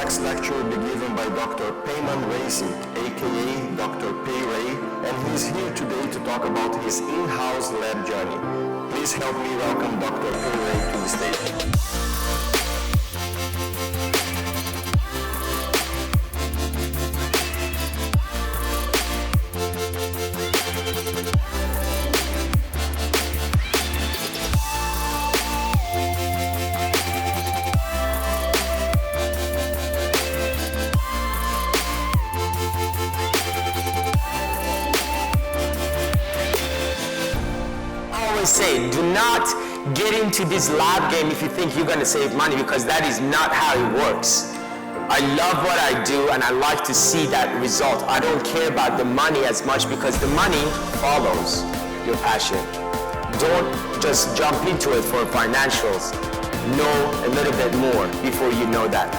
next lecture will be given by Dr. Peyray, aka Dr. Peyray, and he's here today to talk about his in-house lab journey. Please help me welcome Dr. Peyray to the stage. Say, do not get into this lab game if you think you're going to save money, because that is not how it works. I love what I do and I like to see that result. I don't care about the money as much, because the money follows your passion. Don't just jump into it for financials. Know a little bit more before you know that.